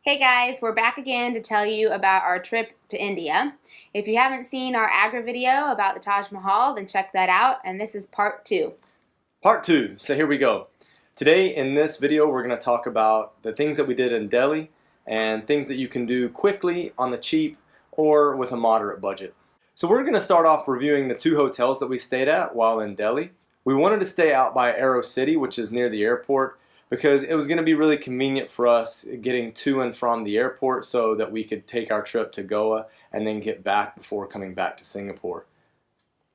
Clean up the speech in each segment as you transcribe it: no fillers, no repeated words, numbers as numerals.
Hey guys, we're back again to tell you about our trip to India. If you haven't seen our Agra video about the Taj Mahal, then check that out, and this is part 2. Part 2. So here we go. Today in this video we're going to talk about the things that we did in Delhi and things that you can do quickly on the cheap or with a moderate budget. So we're going to start off reviewing the 2 hotels that we stayed at while in Delhi. We wanted to stay out by Aerocity, which is near the airport, because it was going to be really convenient for us getting to and from the airport so that we could take our trip to Goa and then get back before coming back to Singapore.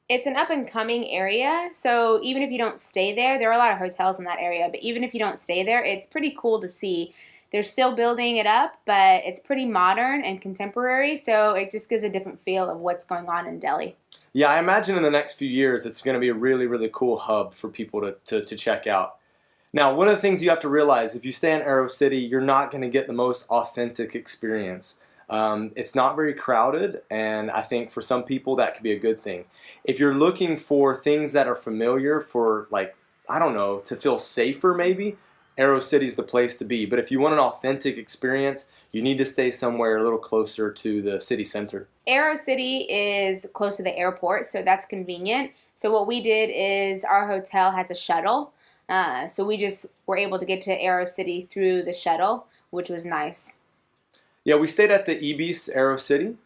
It's an up-and-coming area, so even if you don't stay there, there are a lot of hotels in that area, but even if you don't stay there, it's pretty cool to see. They're still building it up, but it's pretty modern and contemporary, so it just gives a different feel of what's going on in Delhi. Yeah, I imagine in the next few years it's going to be a really, really cool hub for people to check out. Now, one of the things you have to realize, if you stay in Aerocity, you're not going to get the most authentic experience. It's not very crowded, and I think for some people that could be a good thing. If you're looking for things that are familiar for, like, I don't know, to feel safer maybe, Aerocity is the place to be. But if you want an authentic experience, you need to stay somewhere a little closer to the city center. Aerocity is close to the airport, so that's convenient. So what we did is our hotel has a shuttle. So we just were able to get to Aerocity through the shuttle, which was nice. Yeah, we stayed at the Ibis Aerocity,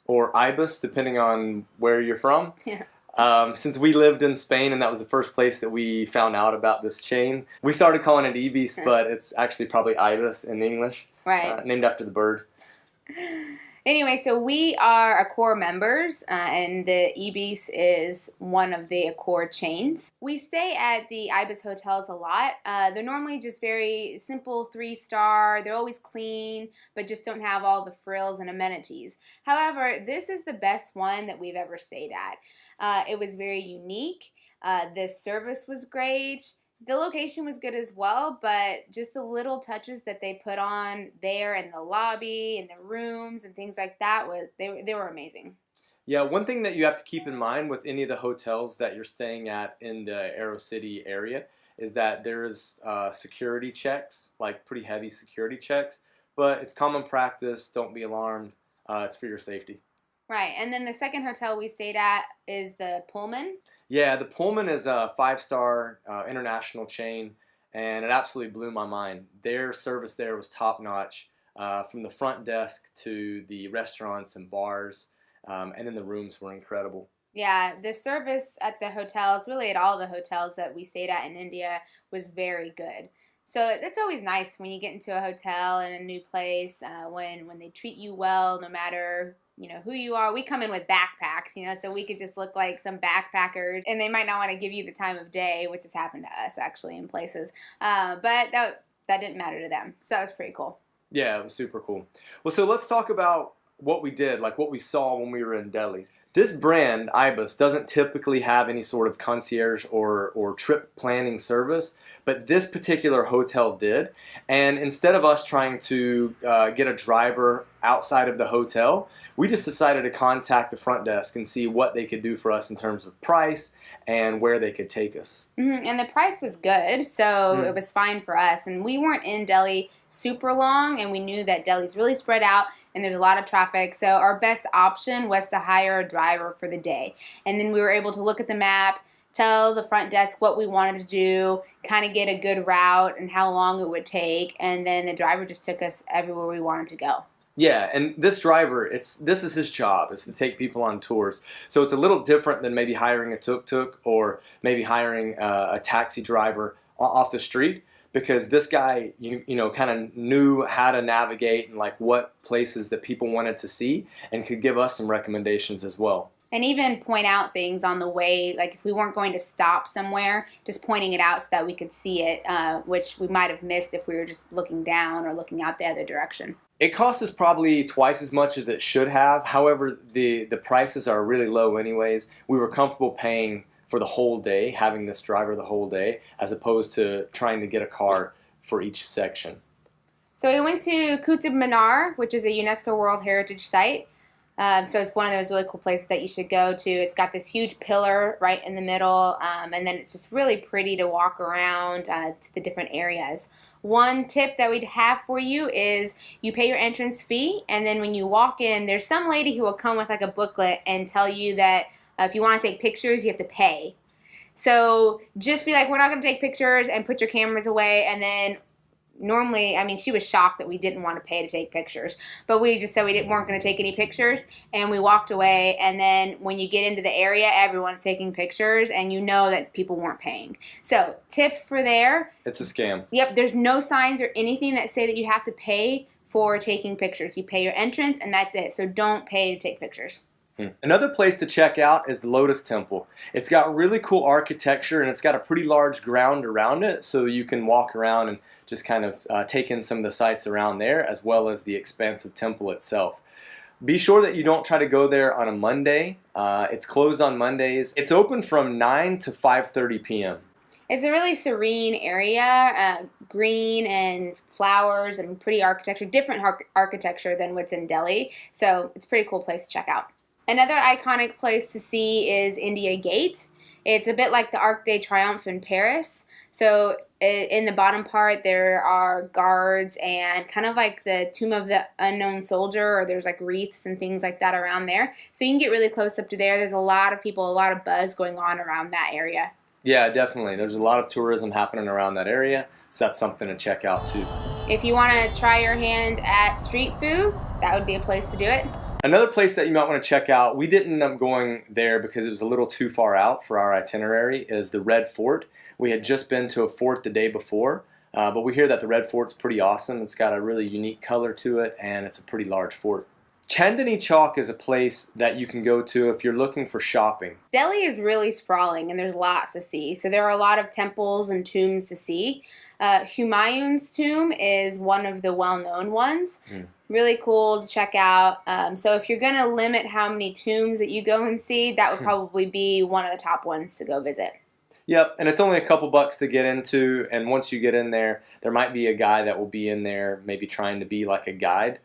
or Ibis, depending on where you're from. Yeah. Since we lived in Spain and that was the first place that we found out about this chain, we started calling it Ibis, but it's actually probably Ibis in English, right? Named after the bird. Anyway, so we are Accor members, and the Ibis is one of the Accor chains. We stay at the Ibis hotels a lot. They're normally just very simple 3-star. They're always clean, but just don't have all the frills and amenities. However, this is the best one that we've ever stayed at. It was very unique. The service was great. The location was good as well, but just the little touches that they put on there in the lobby and the rooms and things like that, they were amazing. Yeah, one thing that you have to keep in mind with any of the hotels that you're staying at in the Aerocity area is that there is security checks, like pretty heavy security checks, but it's common practice, don't be alarmed, it's for your safety. Right, and then the second hotel we stayed at is the Pullman. Yeah, the Pullman is a 5-star international chain, and it absolutely blew my mind. Their service there was top-notch, from the front desk to the restaurants and bars, and then the rooms were incredible. Yeah, the service at the hotels, really at all the hotels that we stayed at in India, was very good. So it's always nice when you get into a hotel in a new place, when they treat you well, no matter who you are. We come in with backpacks, so we could just look like some backpackers, and they might not want to give you the time of day, which has happened to us actually in places. But that didn't matter to them, so that was pretty cool. Yeah, it was super cool. Well, so let's talk about what we did, like what we saw when we were in Delhi. This brand, Ibis, doesn't typically have any sort of concierge or trip planning service, but this particular hotel did. And instead of us trying to get a driver outside of the hotel, we just decided to contact the front desk and see what they could do for us in terms of price and where they could take us. And the price was good, so it was fine for us. And we weren't in Delhi super long, and we knew that Delhi's really spread out and there's a lot of traffic, so our best option was to hire a driver for the day. And then we were able to look at the map, tell the front desk what we wanted to do, kind of get a good route and how long it would take, and then the driver just took us everywhere we wanted to go. Yeah, and this driver, this is his job, is to take people on tours. So it's a little different than maybe hiring a tuk-tuk or maybe hiring a taxi driver off the street, because this guy, kind of knew how to navigate and like what places that people wanted to see and could give us some recommendations as well. And even point out things on the way, like if we weren't going to stop somewhere, just pointing it out so that we could see it, which we might have missed if we were just looking down or looking out the other direction. It costs us probably twice as much as it should have. However, the prices are really low anyways. We were comfortable paying for the whole day, having this driver the whole day, as opposed to trying to get a car for each section. So we went to Qutb Minar, which is a UNESCO World Heritage Site. So it's one of those really cool places that you should go to. It's got this huge pillar right in the middle, and then it's just really pretty to walk around to the different areas. One tip that we'd have for you is you pay your entrance fee, and then when you walk in, there's some lady who will come with like a booklet and tell you that if you want to take pictures, you have to pay. So just be like, we're not going to take pictures, and put your cameras away. And then normally, I mean, she was shocked that we didn't want to pay to take pictures, but we just said weren't going to take any pictures, and we walked away. And then when you get into the area, everyone's taking pictures, and you know that people weren't paying. So tip for there. It's a scam. Yep, there's no signs or anything that say that you have to pay for taking pictures. You pay your entrance, and that's it. So don't pay to take pictures. Another place to check out is the Lotus Temple. It's got really cool architecture, and it's got a pretty large ground around it, so you can walk around and just kind of take in some of the sights around there, as well as the expansive temple itself. Be sure that you don't try to go there on a Monday. It's closed on Mondays. It's open from 9 to 5:30 p.m. It's a really serene area, green and flowers and pretty architecture, different architecture than what's in Delhi, so it's a pretty cool place to check out. Another iconic place to see is India Gate. It's a bit like the Arc de Triomphe in Paris. So in the bottom part there are guards and kind of like the Tomb of the Unknown Soldier, or there's like wreaths and things like that around there. So you can get really close up to there. There's a lot of people, a lot of buzz going on around that area. Yeah, definitely. There's a lot of tourism happening around that area, so that's something to check out too. If you want to try your hand at street food, that would be a place to do it. Another place that you might want to check out, we didn't end up going there because it was a little too far out for our itinerary, is the Red Fort. We had just been to a fort the day before, but we hear that the Red Fort's pretty awesome. It's got a really unique color to it, and it's a pretty large fort. Chandni Chowk is a place that you can go to if you're looking for shopping. Delhi is really sprawling, and there's lots to see. So there are a lot of temples and tombs to see. Humayun's tomb is one of the well-known ones. Really cool to check out. So if you're going to limit how many tombs that you go and see, that would probably be one of the top ones to go visit. Yep, and it's only a couple bucks to get into, and once you get in there, there might be a guy that will be in there maybe trying to be like a guide.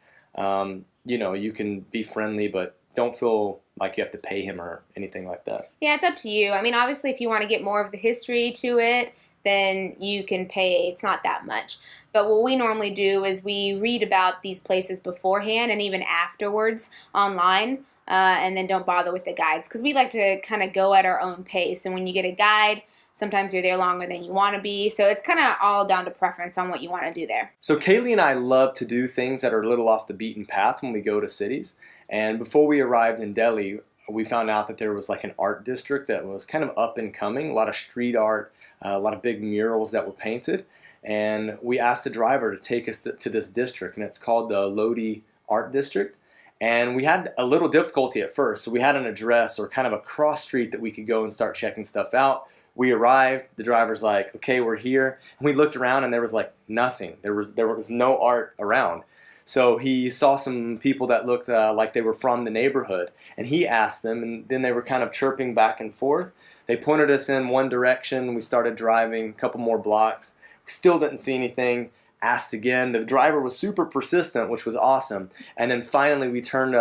You know, you can be friendly, but don't feel like you have to pay him or anything like that. Yeah, it's up to you. I mean, obviously, if you want to get more of the history to it, then you can pay. It's not that much. But what we normally do is we read about these places beforehand and even afterwards online, and then don't bother with the guides, because we like to kind of go at our own pace. And when you get a guide, sometimes you're there longer than you want to be. So it's kind of all down to preference on what you want to do there. So Kaylee and I love to do things that are a little off the beaten path when we go to cities. And before we arrived in Delhi, we found out that there was like an art district that was kind of up and coming, a lot of street art, a lot of big murals that were painted. And we asked the driver to take us to this district, and it's called the Lodhi Art District. And we had a little difficulty at first, so we had an address or kind of a cross street that we could go and start checking stuff out. We arrived, the driver's like, okay, we're here. And we looked around and there was like nothing. There was no art around. So he saw some people that looked like they were from the neighborhood, and he asked them, and then they were kind of chirping back and forth. They pointed us in one direction. We started driving a couple more blocks. We still didn't see anything. Asked again. The driver was super persistent, which was awesome. And then finally we turned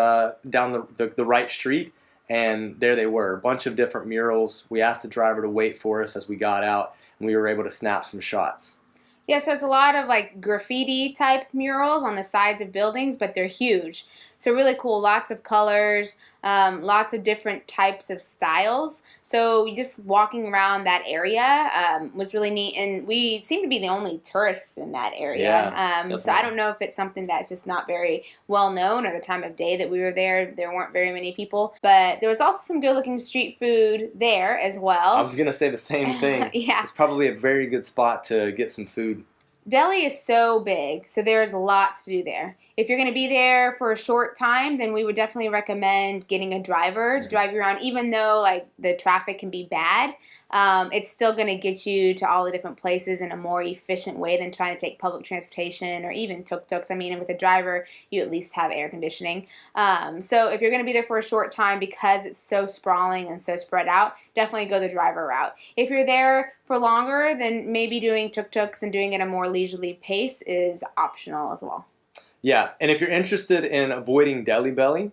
down the right street, and there they were, a bunch of different murals. We asked the driver to wait for us as we got out, and we were able to snap some shots. Yes, there's a lot of like graffiti type murals on the sides of buildings, but they're huge. So really cool, lots of colors, lots of different types of styles. So just walking around that area was really neat, and we seem to be the only tourists in that area. Yeah, so I don't know if it's something that's just not very well known, or the time of day that we were there weren't very many people. But there was also some good looking street food there as well. I was going to say the same thing. Yeah. It's probably a very good spot to get some food. Delhi is so big, so there's lots to do there. If you're going to be there for a short time, then we would definitely recommend getting a driver to drive you around. Even though like the traffic can be bad, it's still going to get you to all the different places in a more efficient way than trying to take public transportation or even tuk-tuks. I mean, with a driver, you at least have air conditioning. So if you're going to be there for a short time, because it's so sprawling and so spread out, definitely go the driver route. If you're there for longer, then maybe doing tuk-tuks and doing it at a more leisurely pace is optional as well. Yeah, and if you're interested in avoiding Delhi belly,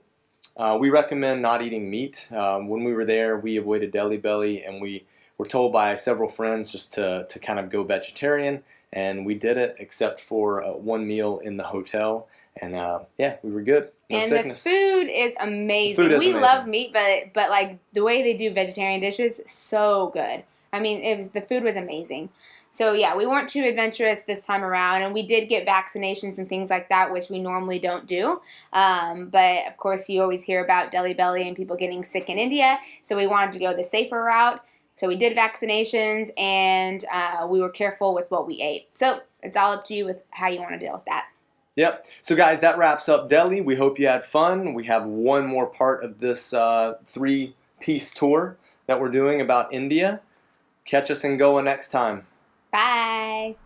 we recommend not eating meat. When we were there, we avoided Delhi belly, and we were told by several friends just to kind of go vegetarian, and we did it except for one meal in the hotel, and yeah, we were good. No and sickness. the food is amazing. The food is we amazing. love meat, but like the way they do vegetarian dishes, so good. I mean, the food was amazing. So yeah, we weren't too adventurous this time around, and we did get vaccinations and things like that, which we normally don't do. But of course, you always hear about Delhi belly and people getting sick in India, so we wanted to go the safer route. So we did vaccinations, and we were careful with what we ate. So it's all up to you with how you want to deal with that. Yep. So guys, that wraps up Delhi. We hope you had fun. We have one more part of this 3-piece tour that we're doing about India. Catch us in Goa next time. Bye.